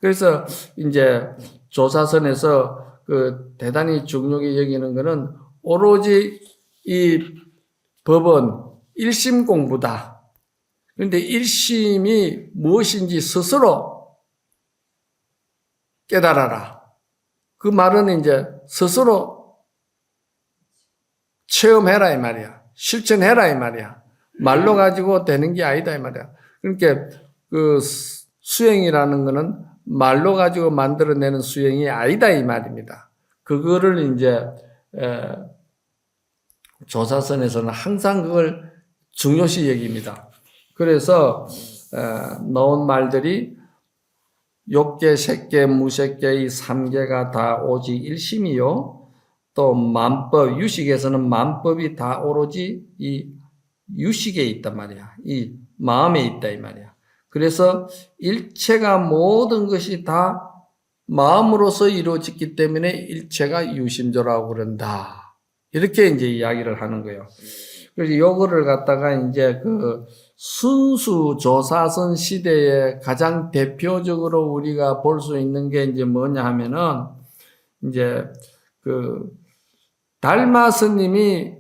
그래서 이제 조사선에서 그 대단히 중요하게 여기는 거는 오로지 이 법은 1심 공부다. 그런데 1심이 무엇인지 스스로 깨달아라. 그 말은 이제 스스로 체험해라 이 말이야. 실천해라 이 말이야. 말로 가지고 되는 게 아니다 이 말이야. 그러니까 그 수행이라는 거는 말로 가지고 만들어내는 수행이 아니다 이 말입니다. 그거를 이제 조사선에서는 항상 그걸 중요시 여깁니다. 그래서 나온 말들이 욕계, 색계, 무색계 이 3개가 다 오직 1심이요. 또 만법, 유식에서는 만법이 다 오로지 이 유식에 있단 말이야. 이 마음에 있다 이 말이야. 그래서 일체가 모든 것이 다 마음으로서 이루어졌기 때문에 일체가 유심조라고 그런다. 이렇게 이제 이야기를 하는 거예요. 그래서 요거를 갖다가 이제 그 순수 조사선 시대에 가장 대표적으로 우리가 볼 수 있는 게 이제 뭐냐 하면은 이제 그 달마 스님이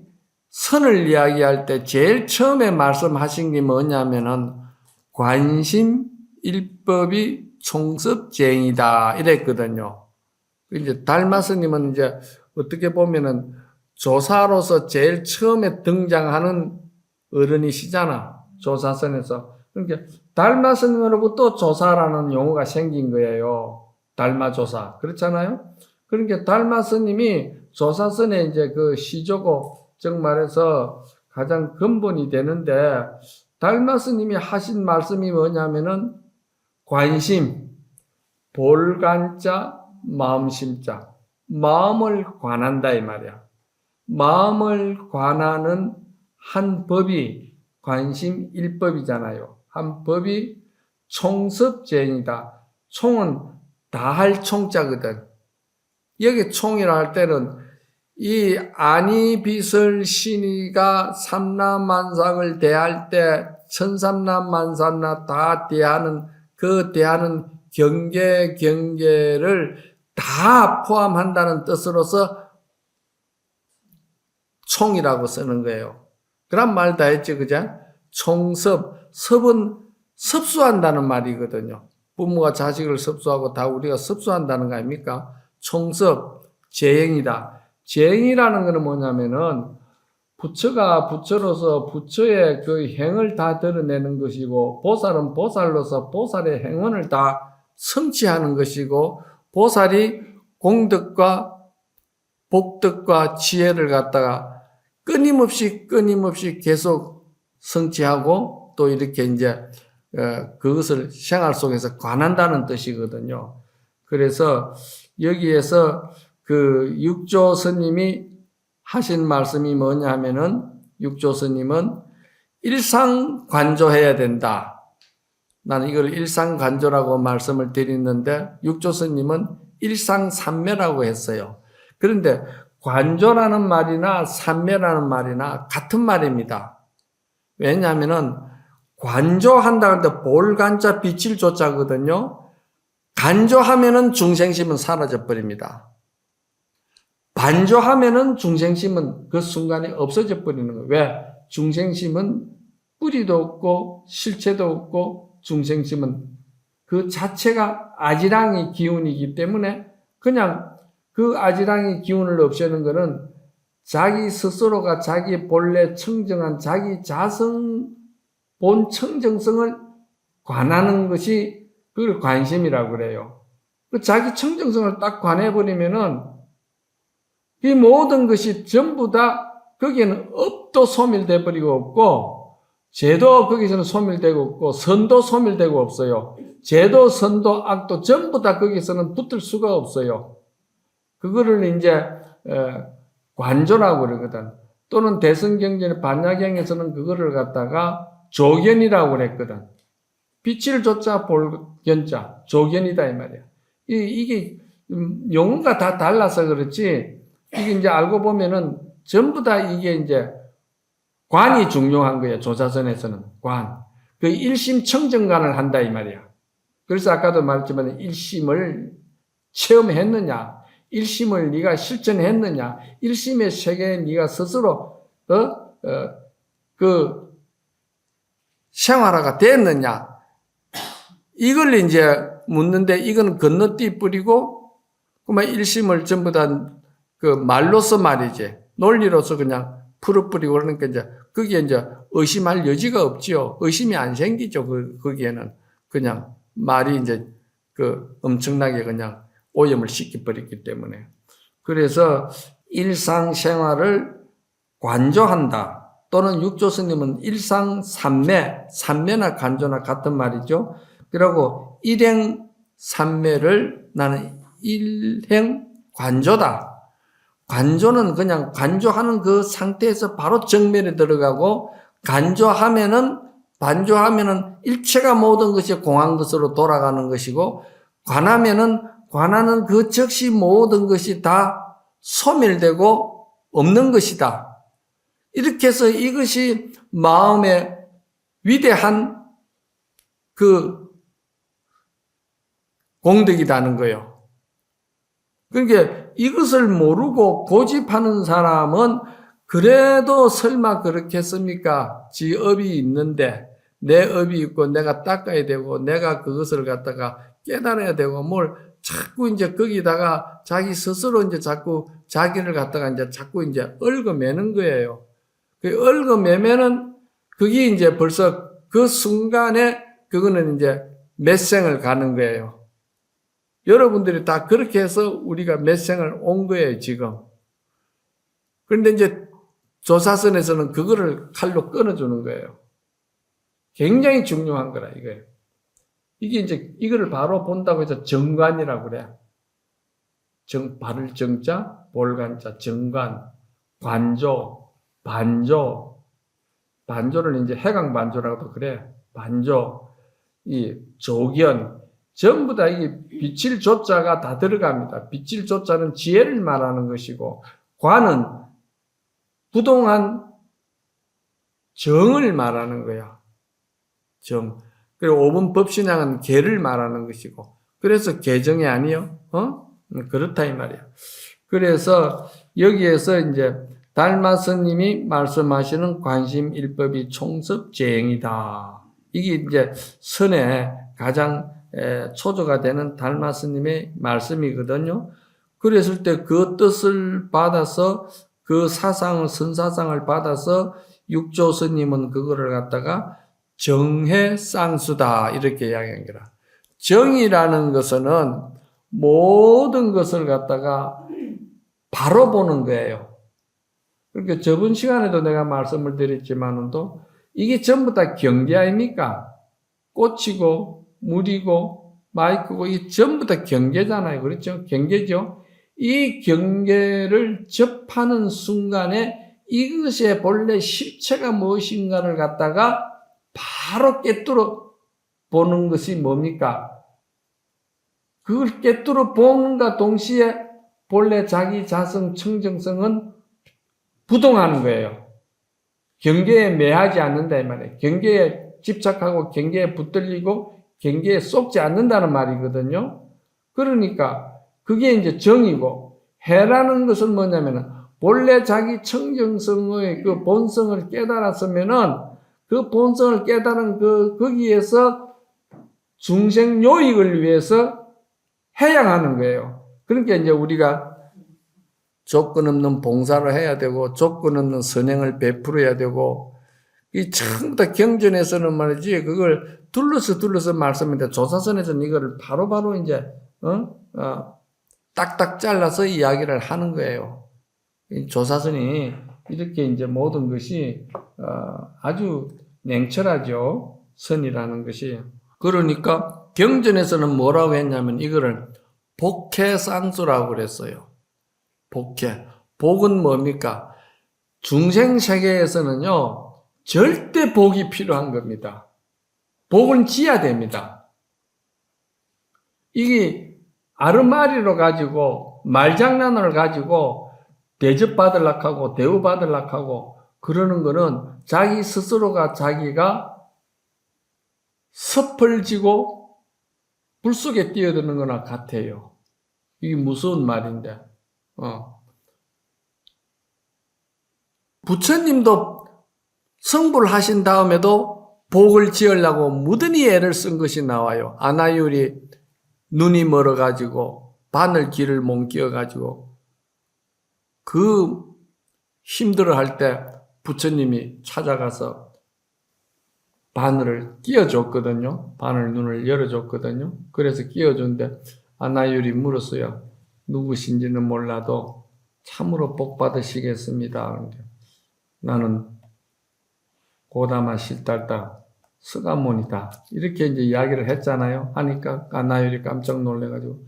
선을 이야기할 때 제일 처음에 말씀하신 게 뭐냐면은 관심 일법이 총섭쟁이다 이랬거든요. 이제 달마 스님은 이제 어떻게 보면은 조사로서 제일 처음에 등장하는 어른이시잖아. 조사선에서. 그러니까 달마 스님으로부터 조사라는 용어가 생긴 거예요. 달마 조사. 그렇잖아요? 그러니까 달마 스님이 조사선에 이제 그 시조고 정말해서 가장 근본이 되는데 달마 스님이 하신 말씀이 뭐냐면은 관심, 볼간자, 마음심자. 마음을 관한다 이 말이야. 마음을 관하는 한 법이 관심 일법이잖아요. 한 법이 총섭쟁이다. 총은 다할 총자거든. 여기 총이라 할 때는 이 아니비설 신이가 삼라만상을 대할 때 천삼라만상나 다 대하는 그 대하는 경계를 다 포함한다는 뜻으로서 총이라고 쓰는 거예요. 그런 말 다 했죠, 그죠? 총섭, 섭은 섭수한다는 말이거든요. 부모가 자식을 섭수하고 다 우리가 섭수한다는 거 아닙니까? 총섭, 재행이다. 재행이라는 것은 뭐냐면은 부처가 부처로서 부처의 그 행을 다 드러내는 것이고 보살은 보살로서 보살의 행원을 다 성취하는 것이고 보살이 공덕과 복덕과 지혜를 갖다가 끊임없이 계속 성취하고 또 이렇게 이제 그것을 생활 속에서 관한다는 뜻이거든요. 그래서 여기에서 그 육조 스님이 하신 말씀이 뭐냐 하면은 육조 스님은 일상관조해야 된다. 나는 이걸 일상관조라고 말씀을 드리는데 육조 스님은 일상삼매라고 했어요. 그런데 관조라는 말이나 삼매라는 말이나 같은 말입니다. 왜냐하면은 관조한다 할 때 볼간자 빛을 조자거든요. 간조하면은 중생심은 사라져 버립니다. 반조하면은 중생심은 그 순간에 없어져 버리는 거예요. 왜? 중생심은 뿌리도 없고 실체도 없고 중생심은 그 자체가 아지랑이 기운이기 때문에 그냥 그 아지랑이 기운을 없애는 것은 자기 스스로가 자기 본래 청정한 자기 자성 본 청정성을 관하는 것이 그걸 관심이라고 그래요. 그 자기 청정성을 딱 관해버리면은 이 모든 것이 전부 다 거기에는 업도 소멸돼 버리고 없고 죄도 거기서는 소멸되고 없고 선도 소멸되고 없어요. 죄도 선도 악도 전부 다 거기서는 붙을 수가 없어요. 그거를 이제 관조라고 그러거든. 또는 대승경전의 반야경에서는 그거를 갖다가 조견이라고 그랬거든. 빛을 조자 볼견자 조견이다 이 말이야. 이게 용어가 다 달라서 그렇지. 이게 이제 알고 보면은 전부 다 이게 이제 관이 중요한 거예요. 조사선에서는 관. 그 일심 청정관을 한다 이 말이야. 그래서 아까도 말했지만 일심을 체험했느냐, 일심을 네가 실천했느냐, 일심의 세계에 네가 스스로 그 생활화가 됐느냐, 이걸 이제 묻는데, 이건 건너뛰 뿌리고 그만 일심을 전부 다 그 말로서 말이지, 논리로서 그냥 풀어뿌리고 그러니까 이제 거기에 이제 의심할 여지가 없지요. 의심이 안 생기죠. 거기에는 그냥 말이 이제 그 엄청나게 그냥 오염을 시켜버렸기 때문에. 그래서 일상생활을 관조한다. 또는 육조 스님은 일상삼매, 삼매나 관조나 같은 말이죠. 그리고 일행삼매를 나는 일행관조다. 관조는 그냥 관조하는 그 상태에서 바로 정면에 들어가고, 반조하면은 일체가 모든 것이 공한 것으로 돌아가는 것이고, 관하는 그 즉시 모든 것이 다 소멸되고 없는 것이다. 이렇게 해서 이것이 마음의 위대한 그 공덕이라는 거예요. 그러니까 이것을 모르고 고집하는 사람은 그래도 설마 그렇겠습니까? 지 업이 있는데, 내 업이 있고 내가 닦아야 되고 내가 그것을 갖다가 깨달아야 되고 뭘 자꾸 이제 거기다가 자기 스스로 이제 자꾸 자기를 갖다가 이제 자꾸 이제 얽어매는 거예요. 그 얽어매면은 그게 이제 벌써 그 순간에 그거는 이제 몇 생을 가는 거예요. 여러분들이 다 그렇게 해서 우리가 몇 생을 온 거예요, 지금. 그런데 이제 조사선에서는 그거를 칼로 끊어주는 거예요. 굉장히 중요한 거라, 이거예요. 이게 이제, 이거를 바로 본다고 해서 정관이라고 그래. 바를 정자, 볼간자, 정관, 관조, 반조. 반조를 이제 해강반조라고도 그래. 반조, 이 조견. 전부 다 이게 빛일 조자가 다 들어갑니다. 빛일 조자는 지혜를 말하는 것이고, 관은 부동한 정을 말하는 거야. 정. 그리고 5번 법신앙은 계를 말하는 것이고, 그래서 계정이 아니요. 그렇다 이 말이야. 그래서 여기에서 이제 달마 스님이 말씀하시는 관심 일법이 총섭재행이다. 이게 이제 선의 가장 초조가 되는 달마 스님의 말씀이거든요. 그랬을 때 그 뜻을 받아서 그 사상을, 선사상을 받아서 육조 스님은 그거를 갖다가 정해쌍수다 이렇게 이야기한 거라. 정이라는 것은 모든 것을 갖다가 바로 보는 거예요. 그러니까 저번 시간에도 내가 말씀을 드렸지만도 이게 전부 다 경계 아닙니까? 꽃이고 물이고 마이크고 이게 전부 다 경계잖아요. 그렇죠? 경계죠. 이 경계를 접하는 순간에 이것의 본래 실체가 무엇인가를 갖다가 바로 깨뚫어 보는 것이 뭡니까? 그걸 깨뚫어 보는가 동시에 본래 자기 자성 청정성은 부동하는 거예요. 경계에 매하지 않는다 이 말이에요. 경계에 집착하고 경계에 붙들리고 경계에 쏙지 않는다는 말이거든요. 그러니까 그게 이제 정이고, 해라는 것은 뭐냐면은 본래 자기 청정성의 그 본성을 깨달았으면은 그 본성을 깨달은 거기에서 중생 요익을 위해서 해양하는 거예요. 그러니까 이제 우리가 조건 없는 봉사를 해야 되고, 조건 없는 선행을 베풀어야 되고, 이 전부 다 경전에서는 말이지, 그걸 둘러서 말씀인데, 조사선에서는 이거를 바로바로 이제, 딱딱 잘라서 이야기를 하는 거예요. 이 조사선이 이렇게 이제 모든 것이, 아주 냉철하죠. 선이라는 것이. 그러니까 경전에서는 뭐라고 했냐면 이거를 복해쌍수라고 그랬어요. 복해. 복은 뭡니까? 중생 세계에서는요, 절대 복이 필요한 겁니다. 복은 지어야 됩니다. 이게 아르마리로 가지고 말장난을 가지고 대접받으려고 하고 대우받으려고 하고 그러는 거는 자기 스스로가 자기가 섣을지고 불 속에 뛰어드는 거나 같아요. 이게 무서운 말인데. 부처님도 성불 하신 다음에도 복을 지으려고 무던히 애를 쓴 것이 나와요. 아나율이 눈이 멀어가지고 바늘 길을 못 끼어가지고 그 힘들어할 때 부처님이 찾아가서 바늘을 끼워줬거든요. 바늘 눈을 열어줬거든요. 그래서 끼워준데 아나율이 물었어요. 누구신지는 몰라도 참으로 복 받으시겠습니다. 나는 고다마 실달다 서가모니다. 이렇게 이제 이야기를 했잖아요. 하니까 아나율이 깜짝 놀래가지고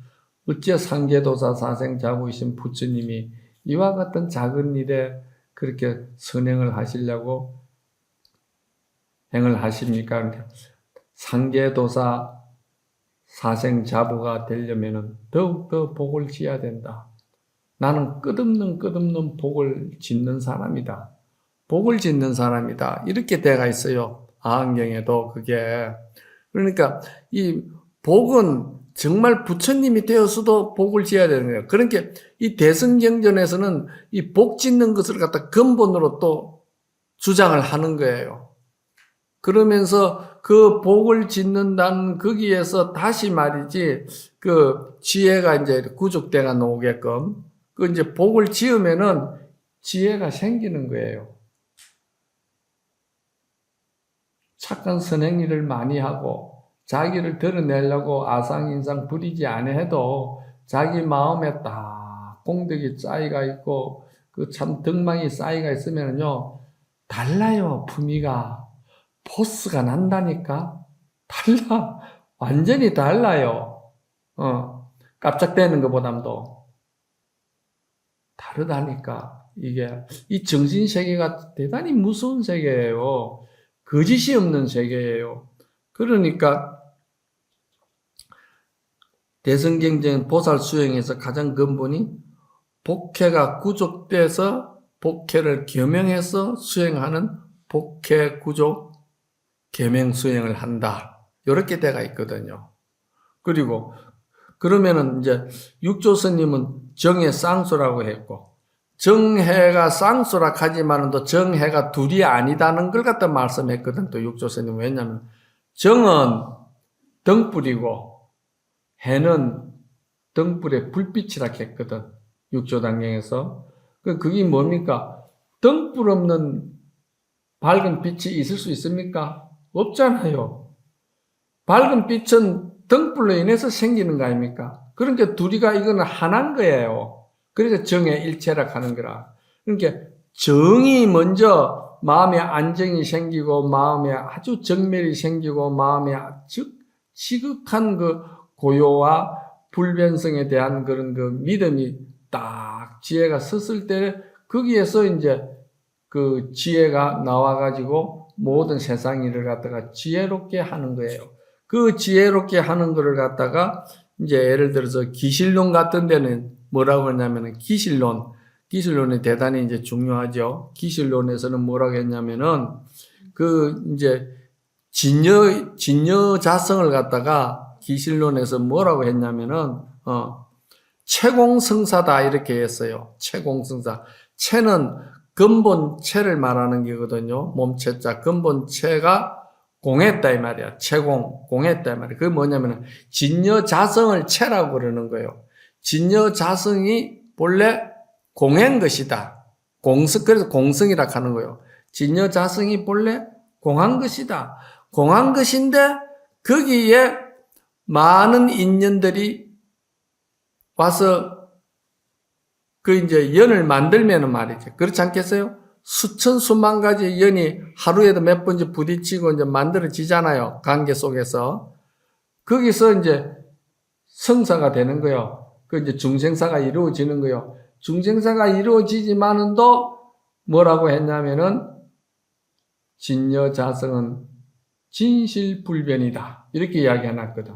어찌 상계도사 사생자부이신 부처님이 이와 같은 작은 일에 그렇게 선행을 하시려고 행을 하십니까? 상계도사 사생자부가 되려면 더욱더 복을 지어야 된다. 나는 끝없는 복을 짓는 사람이다. 복을 짓는 사람이다. 이렇게 돼가 있어요. 아한경에도 그게. 그러니까 이 복은 정말 부처님이 되어서도 복을 지어야 되는 거예요. 그러니까 이 대승경전에서는 이 복 짓는 것을 갖다 근본으로 또 주장을 하는 거예요. 그러면서 그 복을 짓는다는 거기에서 다시 말이지 그 지혜가 이제 구족대가 나오게끔 그 이제 복을 지으면은 지혜가 생기는 거예요. 착한 선행 일을 많이 하고 자기를 드러내려고 아상인상 부리지 않아 해도 자기 마음에 딱 공덕이 쌓이가 있고 그 참 덕망이 쌓이가 있으면요 달라요. 품위가 포스가 난다니까. 달라. 완전히 달라요. 깜짝대는 것보담도 다르다니까. 이게 이 정신세계가 대단히 무서운 세계예요. 거짓이 없는 세계예요. 그러니까 대승경전 보살 수행에서 가장 근본이 복회가 구족돼서 복회를 겸용해서 수행하는 복회 구족 겸용 수행을 한다. 이렇게 돼가 있거든요. 그리고 그러면은 이제 육조스님은 정해 쌍수라고 했고 정해가 쌍수라 하지만은 또 정해가 둘이 아니다는 걸 갖다 말씀했거든. 또 육조스님 왜냐면 정은 등불이고 해는 등불의 불빛이라 했거든. 육조단경에서. 그게 뭡니까? 등불 없는 밝은 빛이 있을 수 있습니까? 없잖아요. 밝은 빛은 등불로 인해서 생기는 거 아닙니까? 그러니까 둘이가 이거는 하나인 거예요. 그래서 정의 일체라 하는 거라. 그러니까 정이 먼저 마음에 안정이 생기고 마음에 아주 정멸이 생기고 마음에 지극한 그 고요와 불변성에 대한 그런 그 믿음이 딱 지혜가 섰을 때 거기에서 이제 그 지혜가 나와가지고 모든 세상 일을 갖다가 지혜롭게 하는 거예요. 그 지혜롭게 하는 거를 갖다가 이제 예를 들어서 기실론 같은 데는 뭐라고 하냐면은 기실론이 대단히 이제 중요하죠. 기실론에서는 뭐라고 했냐면은 그 이제 진여 자성을 갖다가 기실론에서 뭐라고 했냐면은 채공성사다 이렇게 했어요. 채공성사. 채는 근본체를 말하는 게거든요. 몸체자 근본체가 공했다 이 말이야. 공했다 이 말이야. 그게 뭐냐면은 진여자성을 체라고 그러는 거예요. 진여자성이 본래 공한 것이다. 그래서 공성이라 하는 거예요. 진여자성이 본래 공한 것이다. 공한 것인데 거기에 많은 인연들이 와서 그 이제 연을 만들면은 말이죠. 그렇지 않겠어요? 수천 수만 가지 연이 하루에도 몇 번째 부딪히고 이제 만들어지잖아요. 관계 속에서. 거기서 이제 성사가 되는 거예요. 그 이제 중생사가 이루어지는 거예요. 중생사가 이루어지지만은 또 뭐라고 했냐면은 진여자성은 진실불변이다. 이렇게 이야기 해놨거든.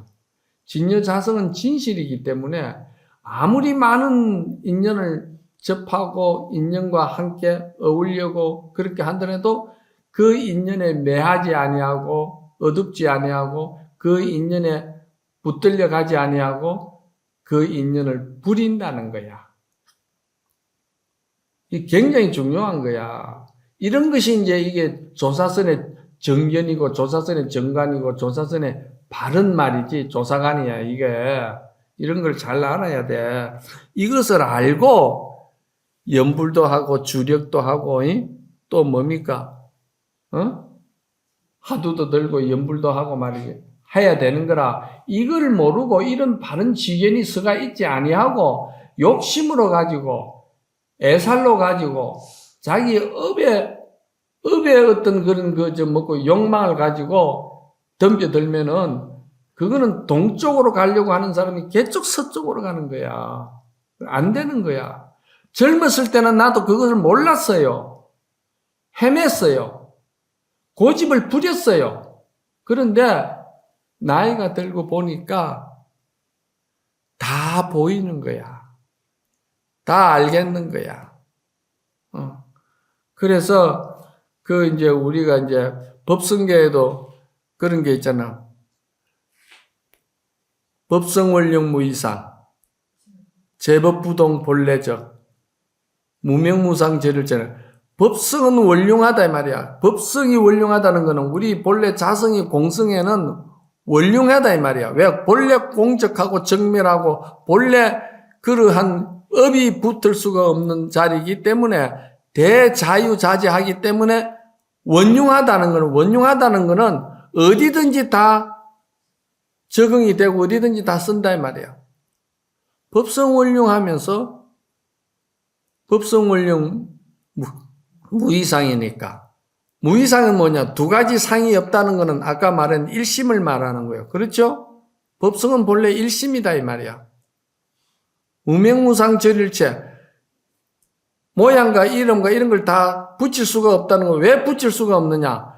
진여자성은 진실이기 때문에 아무리 많은 인연을 접하고 인연과 함께 어울려고 그렇게 한다해도 그 인연에 매하지 아니하고 어둡지 아니하고 그 인연에 붙들려 가지 아니하고 그 인연을 부린다는 거야. 이 굉장히 중요한 거야. 이런 것이 이제 이게 조사선의 정견이고 조사선의 정관이고 조사선의 바른 말이지 조사관이야 이게. 이런 걸 잘 알아야 돼. 이것을 알고 연불도 하고 주력도 하고 또 뭡니까? 화두도 들고 연불도 하고 말이지 해야 되는 거라. 이걸 모르고 이런 바른 지견이 서가 있지 아니하고 욕심으로 가지고 애살로 가지고 자기 업에 어떤 그런 먹고 욕망을 가지고 덤벼들면은 그거는 동쪽으로 가려고 하는 사람이 개쪽 서쪽으로 가는 거야. 안 되는 거야. 젊었을 때는 나도 그것을 몰랐어요. 헤맸어요. 고집을 부렸어요. 그런데 나이가 들고 보니까 다 보이는 거야. 다 알겠는 거야. 그래서 이제 우리가 이제 법성계에도 그런 게 있잖아. 법성원령무이상, 제법부동 본래적, 무명무상제를제는 법성은 원륭하다 이 말이야. 법성이 원륭하다는 거는 우리 본래 자성이 공성에는 원륭하다 이 말이야. 왜? 본래 공적하고 정밀하고 본래 그러한 업이 붙을 수가 없는 자리이기 때문에 대자유자재하기 때문에 원륭하다는 거는 어디든지 다 적응이 되고 어디든지 다 쓴다 이 말이야. 법성원륭하면서 법성원륭 무이상이니까. 무이상은 뭐냐? 두 가지 상이 없다는 거는 아까 말한 일심을 말하는 거예요. 그렇죠? 법성은 본래 일심이다 이 말이야. 무명무상 절일체 모양과 이름과 이런 걸 다 붙일 수가 없다는 거. 왜 붙일 수가 없느냐?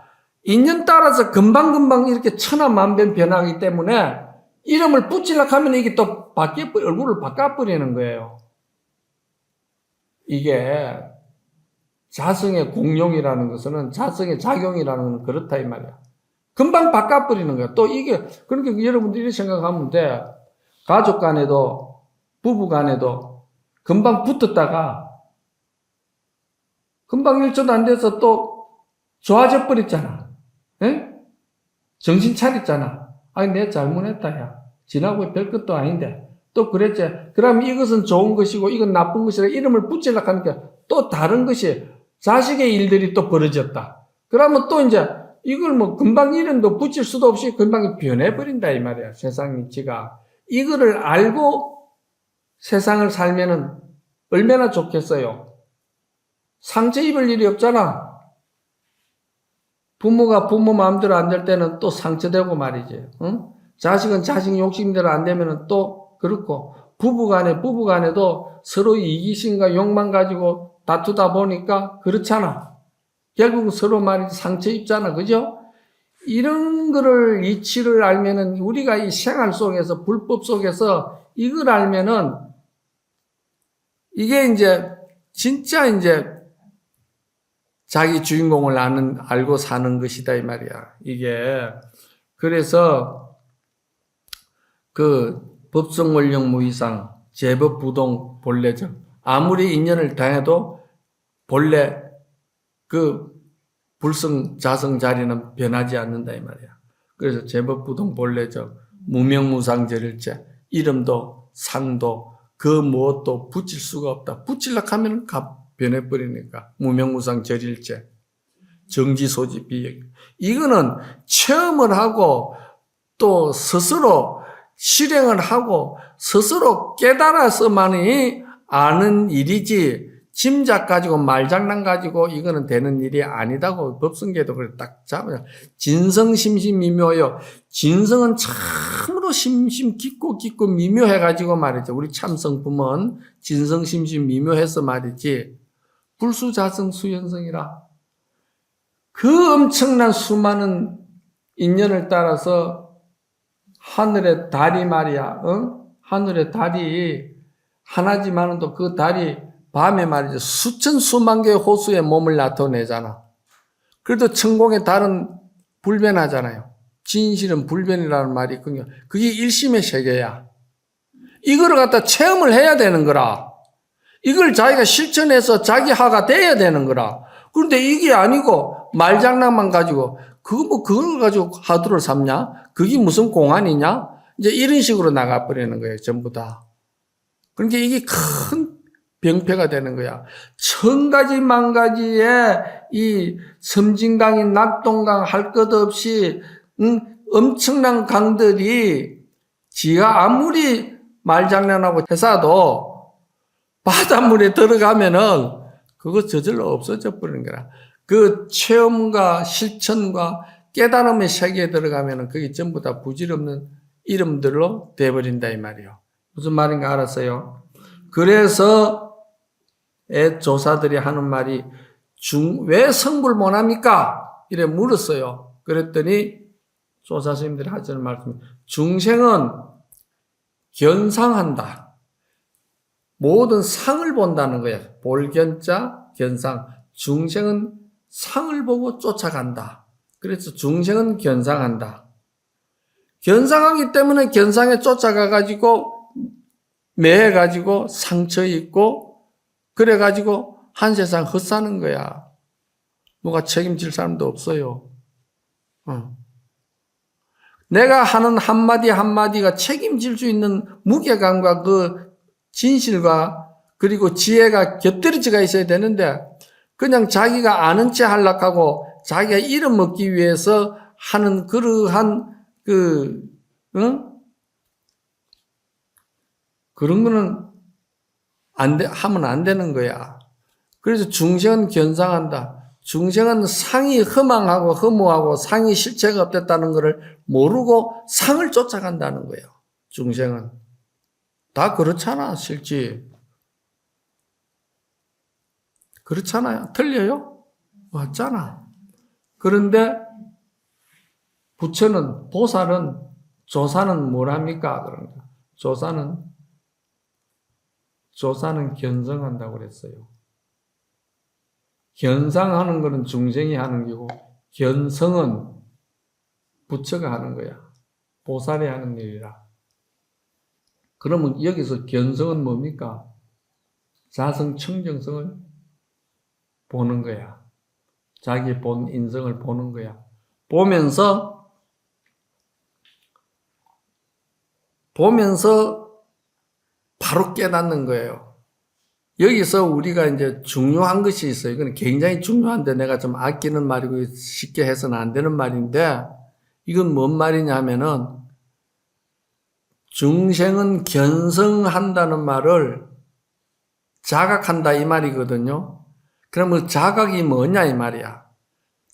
인연 따라서 금방금방 이렇게 천하만변 변하기 때문에 이름을 붙이려고 하면 이게 또 얼굴을 바꿔버리는 거예요. 이게 자성의 공용이라는 것은 자성의 작용이라는 건 그렇다 이 말이야. 금방 바꿔버리는 거야. 또 이게 그러니까 여러분들이 이렇게 생각하면 돼. 가족 간에도 부부 간에도 금방 붙었다가 금방 1초도 안 돼서 또 좋아져 버렸잖아. 에? 정신 차렸잖아. 아니 내가 잘못했다 야. 지나고 별것도 아닌데 또 그랬지. 그럼 이것은 좋은 것이고 이건 나쁜 것이라 이름을 붙이려고 하니까 또 다른 것이 자식의 일들이 또 벌어졌다. 그러면 또 이제 이걸 뭐 금방 이름도 붙일 수도 없이 금방 변해버린다 이 말이야. 세상 이치가. 이거를 알고 세상을 살면은 얼마나 좋겠어요. 상처 입을 일이 없잖아. 부모가 부모 마음대로 안 될 때는 또 상처되고 말이지. 응? 자식은 자식 욕심대로 안 되면은 또 그렇고 부부간에도 서로 이기심과 욕망 가지고 다투다 보니까 그렇잖아. 결국 서로 말이지 상처 입잖아. 그죠? 이런 거를 이치를 알면은 우리가 이 생활 속에서 불법 속에서 이걸 알면은 이게 이제 진짜 이제 자기 주인공을 알고 사는 것이다 이 말이야. 이게 그래서 법성원령 무이상 제법부동 본래적 아무리 인연을 당해도 본래 불성 자성 자리는 변하지 않는다 이 말이야. 그래서 제법부동 본래적 무명무상절일체 이름도 상도 그 무엇도 붙일 수가 없다. 붙이려고 하면 변해버리니까 무명무상절일체 정지소지비역 이거는 체험을 하고 또 스스로 실행을 하고 스스로 깨달아서만이 아는 일이지 짐작 가지고 말장난 가지고 이거는 되는 일이 아니다고 법성계도 그래 딱 잡아요. 진성심심미묘요. 진성은 참으로 심심 깊고 미묘해 가지고 말이죠. 우리 참성품은 진성심심미묘해서 말이지 불수자성수연성이라 그 엄청난 수많은 인연을 따라서 하늘의 달이 말이야. 하늘의 달이 하나지만은 또 그 달이 밤에 말이죠. 수천 수만 개의 호수에 몸을 나타내잖아. 그래도 천공의 달은 불변하잖아요. 진실은 불변이라는 말이 있거든요. 그게 일심의 세계야. 이거를 갖다 체험을 해야 되는 거라. 이걸 자기가 실천해서 자기 하가 돼야 되는 거라. 그런데 이게 아니고 말장난만 가지고 그걸 가지고 화두를 삼냐? 그게 무슨 공안이냐? 이제 이런 식으로 나가버리는 거예요. 전부 다. 그러니까 이게 큰 병폐가 되는 거야. 1000가지 만가지의 이 섬진강인 낙동강 할 것 없이 엄청난 강들이 지가 아무리 말장난하고 해서도 바닷물에 들어가면은 그거 저절로 없어져 버리는 거라. 그 체험과 실천과 깨달음의 세계에 들어가면은 그게 전부 다 부질없는 이름들로 돼버린다 이 말이요. 무슨 말인가 알았어요? 그래서 조사들이 하는 말이 왜 성불 못합니까? 이래 물었어요. 그랬더니 조사 스님들이 하시는 말씀이 중생은 견상한다. 모든 상을 본다는 거야. 볼견자, 견상. 중생은 상을 보고 쫓아간다. 그래서 중생은 견상한다. 견상하기 때문에 견상에 쫓아가가지고 매해가지고 상처 입고 그래가지고 한 세상 헛사는 거야. 누가 책임질 사람도 없어요. 내가 하는 한마디 한마디가 책임질 수 있는 무게감과 그 진실과 그리고 지혜가 곁들여져가 있어야 되는데 그냥 자기가 아는 체 하려고 자기가 이름 얻기 위해서 하는 그러한 그런 거는 하면 안 되는 거야. 그래서 중생은 견상한다. 중생은 상이 허망하고 허무하고 상이 실체가 없댔다는 것을 모르고 상을 쫓아간다는 거예요. 중생은. 다 그렇잖아, 실제. 그렇잖아요. 틀려요? 맞잖아. 그런데 부처는, 보살은, 조사는 뭘 합니까? 그런가. 조사는 견성한다고 그랬어요. 견상하는 것은 중생이 하는 거고, 견성은 부처가 하는 거야. 보살이 하는 일이라. 그러면 여기서 견성은 뭡니까? 자성 청정성을 보는 거야. 자기 본 인성을 보는 거야. 보면서 바로 깨닫는 거예요. 여기서 우리가 이제 중요한 것이 있어요. 이건 굉장히 중요한데 내가 좀 아끼는 말이고 쉽게 해서는 안 되는 말인데 이건 뭔 말이냐 하면은 중생은 견성한다는 말을 자각한다 이 말이거든요. 그러면 자각이 뭐냐 이 말이야.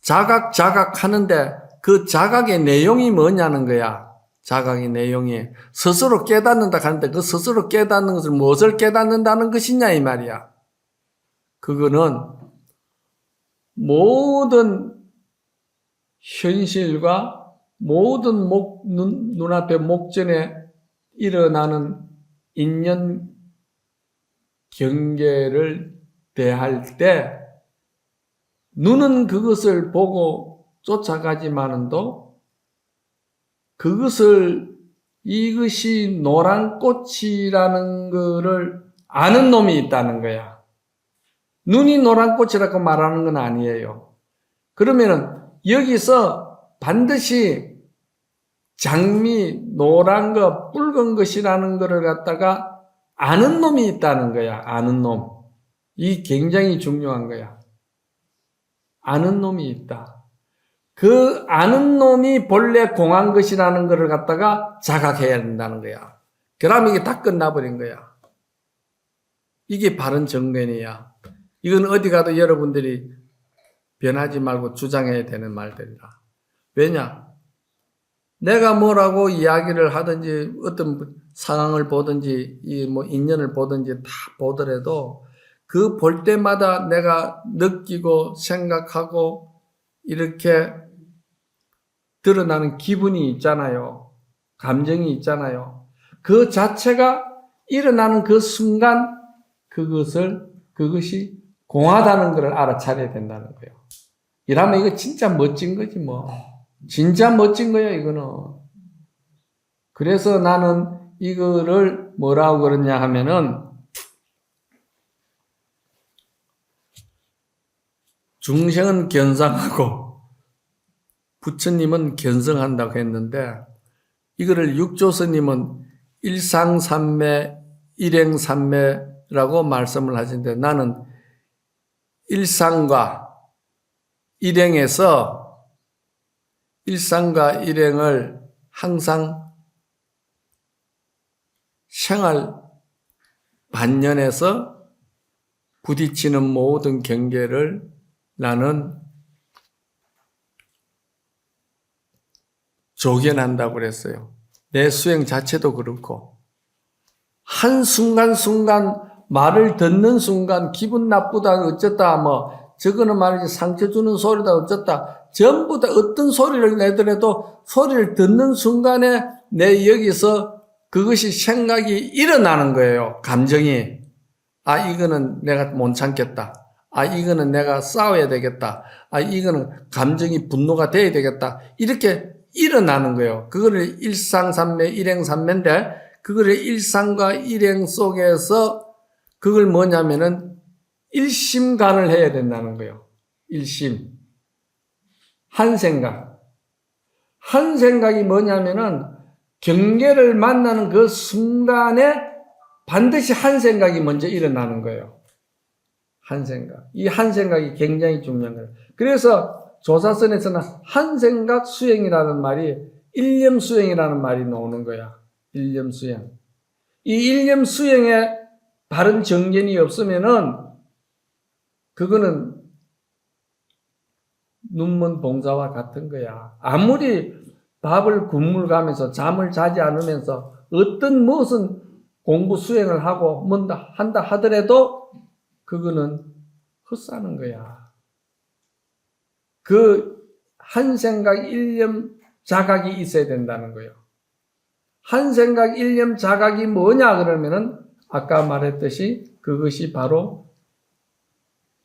자각하는데 그 자각의 내용이 뭐냐는 거야. 자각의 내용이 스스로 깨닫는다 하는데 그 스스로 깨닫는 것을 무엇을 깨닫는다는 것이냐 이 말이야. 그거는 모든 현실과 모든 눈앞에 목전에 일어나는 인연 경계를 대할 때 눈은 그것을 보고 쫓아가지만은도 이것이 노란 꽃이라는 거를 아는 놈이 있다는 거야. 눈이 노란 꽃이라고 말하는 건 아니에요. 그러면은 여기서 반드시 장미, 노란 것, 붉은 것이라는 거를 갖다가 아는 놈이 있다는 거야. 아는 놈. 이 굉장히 중요한 거야. 아는 놈이 있다. 그 아는 놈이 본래 공한 것이라는 것을 갖다가 자각해야 된다는 거야. 그러면 이게 다 끝나버린 거야. 이게 바른 정견이야. 이건 어디 가도 여러분들이 변하지 말고 주장해야 되는 말들이라. 왜냐? 내가 뭐라고 이야기를 하든지 어떤 상황을 보든지 인연을 보든지 다 보더라도 그 볼 때마다 내가 느끼고 생각하고 이렇게 드러나는 기분이 있잖아요. 감정이 있잖아요. 그 자체가 일어나는 그 순간 그것이 공하다는 것을 알아차려야 된다는 거예요. 이러면 이거 진짜 멋진 거지 뭐. 진짜 멋진 거야, 이거는. 그래서 나는 이거를 뭐라고 그러냐 하면은, 중생은 견상하고, 부처님은 견성한다고 했는데, 이거를 육조스님은 일상삼매, 일행삼매라고 말씀을 하시는데, 나는 일상과 일행에서 일상과 일행을 항상 생활 반년에서 부딪히는 모든 경계를 나는 조견한다고 그랬어요. 내 수행 자체도 그렇고 한순간순간 말을 듣는 순간 기분 나쁘다 어쩌다 뭐 저거는 말이지 상처 주는 소리다 어쩌다 전부 다 어떤 소리를 내더라도 소리를 듣는 순간에 내 여기서 그것이 생각이 일어나는 거예요. 감정이. 아 이거는 내가 못 참겠다. 아 이거는 내가 싸워야 되겠다. 아 이거는 감정이 분노가 돼야 되겠다. 이렇게 일어나는 거예요. 그거를 일상삼매, 일행삼매인데 그거를 일상과 일행 속에서 그걸 뭐냐면은 일심간을 해야 된다는 거예요. 일심. 한 생각. 한 생각이 뭐냐면은 경계를 만나는 그 순간에 반드시 한 생각이 먼저 일어나는 거예요. 한 생각. 이 한 생각이 굉장히 중요한 거예요. 그래서 조사선에서는 한 생각 수행이라는 말이 일념 수행이라는 말이 나오는 거야. 일념 수행. 이 일념 수행에 바른 정견이 없으면은 그거는 눈먼 봉자와 같은 거야. 아무리 밥을 굶물 가면서 잠을 자지 않으면서 어떤 무슨 공부 수행을 하고 뭔가 한다 하더라도 그거는 헛사는 거야. 그 한 생각 일념 자각이 있어야 된다는 거예요. 한 생각 일념 자각이 뭐냐 그러면은 아까 말했듯이 그것이 바로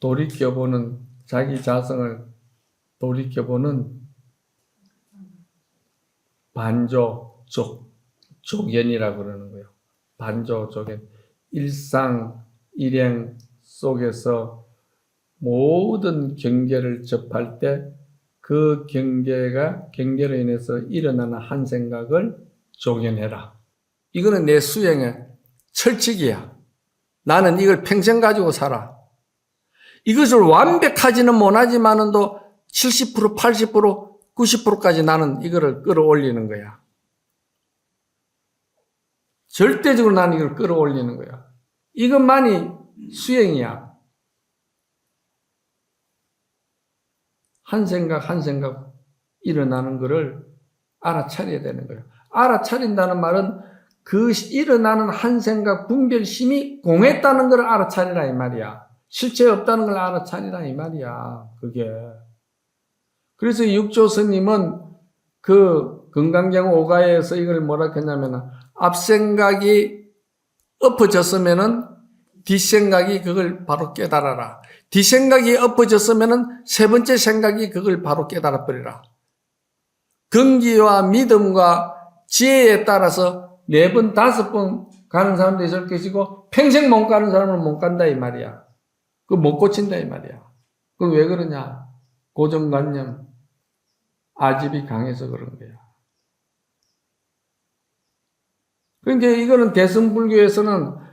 돌이켜보는 자기 자성을 돌이켜보는 반조족견이라고 그러는 거예요. 반조족견. 일상 일행 속에서 모든 경계를 접할 때 그 경계로 인해서 일어나는 한 생각을 조견해라. 이거는 내 수행의 철칙이야. 나는 이걸 평생 가지고 살아. 이것을 완벽하지는 못하지만은도 70%, 80%, 90%까지 나는 이거를 끌어올리는 거야. 절대적으로 나는 이걸 끌어올리는 거야. 이것만이 수행이야. 한 생각 한 생각 일어나는 것을 알아차려야 되는 거예요. 알아차린다는 말은 그 일어나는 한 생각 분별심이 공했다는 걸 알아차리라 이 말이야. 실체 없다는 걸 알아차리라 이 말이야. 그게. 그래서 육조 스님은 그 금강경 오가에서 이걸 뭐라 했냐면 앞생각이 엎어졌으면은 뒷생각이 그걸 바로 깨달아라. 뒷생각이 엎어졌으면은 세 번째 생각이 그걸 바로 깨달아 버리라. 근기와 믿음과 지혜에 따라서 4번, 5번 가는 사람도 있을 것이고 평생 못 가는 사람은 못 간다 이 말이야. 그거 못 고친다 이 말이야. 그걸 왜 그러냐? 고정관념, 아집이 강해서 그런 거야. 그러니까 이거는 대승불교에서는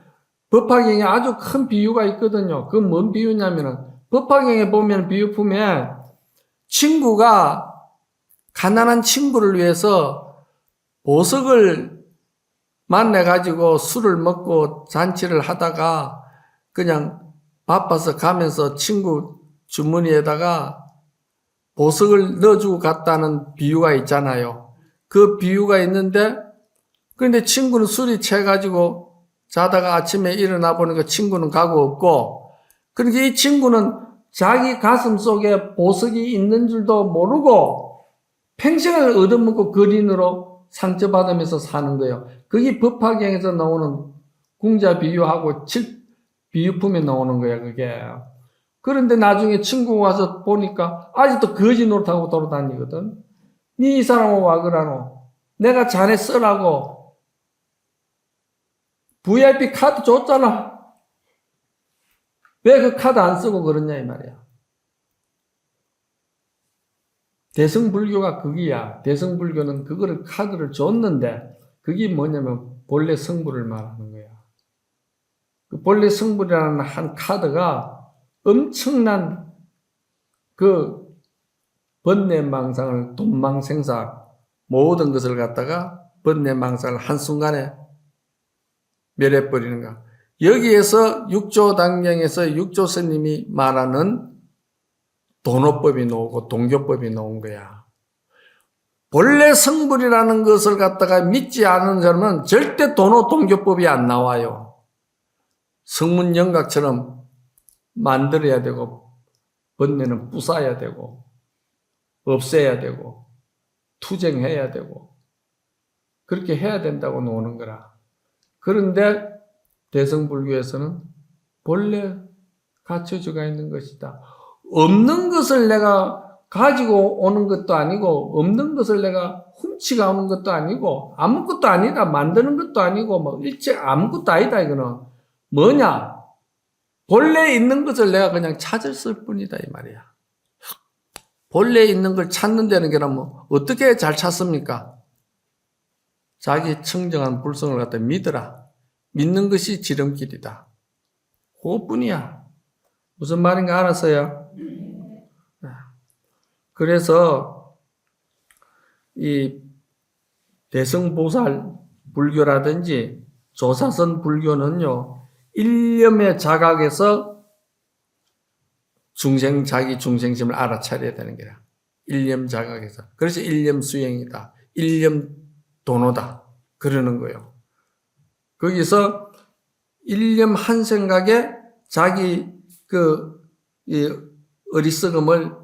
법화경에 아주 큰 비유가 있거든요. 그건 뭔 비유냐면은 법화경에 보면 비유품에 친구가 가난한 친구를 위해서 보석을 만나가지고 술을 먹고 잔치를 하다가 그냥 바빠서 가면서 친구 주머니에다가 보석을 넣어주고 갔다는 비유가 있잖아요. 그 비유가 있는데 그런데 친구는 술이 취해가지고 자다가 아침에 일어나 보니까 친구는 가고 없고 그러니까 이 친구는 자기 가슴 속에 보석이 있는 줄도 모르고 평생을 얻어먹고 거린으로 상처받으면서 사는 거예요. 그게 법화경에서 나오는 궁자 비유하고 비유품에 나오는 거야 그게. 그런데 나중에 친구가 와서 보니까 아직도 거지 노릇하고 돌아다니거든. 니 이 사람은 와 그러노? 내가 자네 쓰라고 VIP 카드 줬잖아. 왜 그 카드 안 쓰고 그러냐 이 말이야. 대승불교가 그기야. 대승불교는 그거를 카드를 줬는데 그게 뭐냐면 본래 성불을 말하는 거야. 그 본래 성불이라는 한 카드가 엄청난 그 번뇌망상을 돈망생사 모든 것을 갖다가 번뇌망상을 한순간에 멸해버리는 거야. 여기에서 육조단경에서 육조스님이 말하는 도노법이 나오고 동교법이 나온 거야. 본래 성불이라는 것을 갖다가 믿지 않은 사람은 절대 도노 동교법이 안 나와요. 성문영각처럼 만들어야 되고 번뇌는 부숴야 되고 없애야 되고 투쟁해야 되고 그렇게 해야 된다고 나오는 거라. 그런데 대승불교에서는 본래 갖춰져가 있는 것이다. 없는 것을 내가 가지고 오는 것도 아니고 없는 것을 내가 훔치가 오는 것도 아니고 아무것도 아니다. 만드는 것도 아니고 뭐 일체 아무것도 아니다. 이거는 뭐냐? 본래 있는 것을 내가 그냥 찾았을 뿐이다 이 말이야. 본래 있는 걸 찾는 데는 뭐 어떻게 잘 찾습니까? 자기 청정한 불성을 갖다 믿어라. 믿는 것이 지름길이다. 그것뿐이야. 무슨 말인가 알았어요? 그래서 이 대승보살 불교라든지 조사선 불교는요, 일념의 자각에서 자기 중생심을 알아차려야 되는 거야. 일념 자각에서. 그래서 일념 수행이다. 일념 도노다. 그러는 거예요. 거기서 일념 한 생각에 자기 이 어리석음을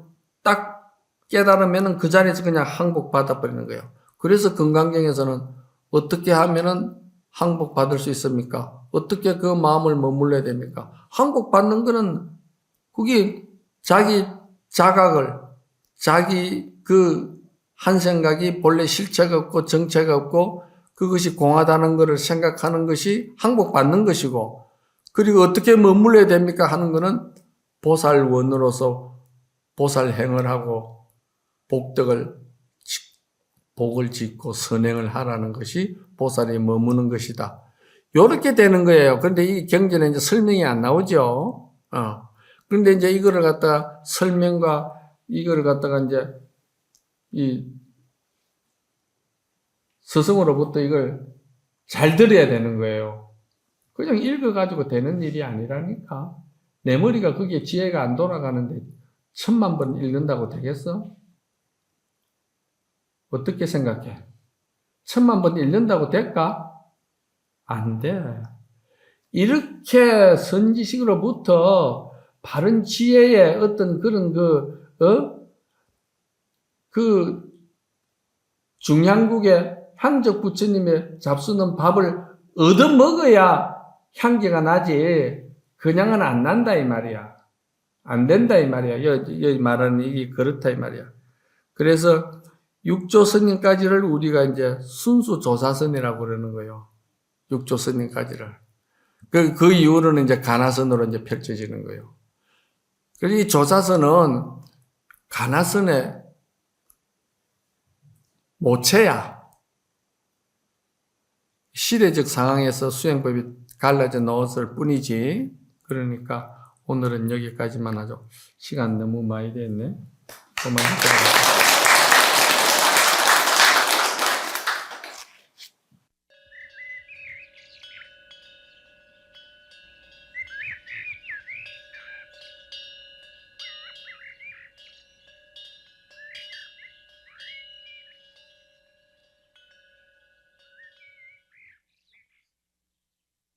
딱 깨달으면 그 자리에서 그냥 항복받아 버리는 거예요. 그래서 건강경에서는 어떻게 하면은 항복받을 수 있습니까? 어떻게 그 마음을 머물러야 됩니까? 항복받는 거는 그게 자기 자각을, 자기 그 한 생각이 본래 실체가 없고 정체가 없고 그것이 공하다는 것을 생각하는 것이 항복받는 것이고, 그리고 어떻게 머물러야 됩니까? 하는 것은 보살원으로서 보살행을 하고 복을 짓고 선행을 하라는 것이 보살이 머무는 것이다. 요렇게 되는 거예요. 그런데 이 경전에 이제 설명이 안 나오죠. 그런데 이제 이거를 갖다가 설명과 이거를 갖다가 이제 이 스승으로부터 이걸 잘 들어야 되는 거예요. 그냥 읽어가지고 되는 일이 아니라니까. 내 머리가 그게 지혜가 안 돌아가는데 1000만 번 읽는다고 되겠어? 어떻게 생각해? 1000만 번 읽는다고 될까? 안 돼. 이렇게 선지식으로부터 바른 지혜의 어떤 그런 중향국의 향적 부처님의 잡수는 밥을 얻어먹어야 향기가 나지, 그냥은 안 난다 이 말이야. 안 된다 이 말이야. 여기 말하는 이게 그렇다 이 말이야. 그래서 육조 스님까지를 우리가 이제 순수 조사선이라고 그러는 거예요. 육조 스님까지를. 그 이후로는 이제 가나선으로 이제 펼쳐지는 거예요. 그래서 이 조사선은 가나선의 모체야. 시대적 상황에서 수행법이 갈라져 넣었을 뿐이지. 그러니까 오늘은 여기까지만 하죠. 시간 너무 많이 됐네. 그만하도록 하겠습니다.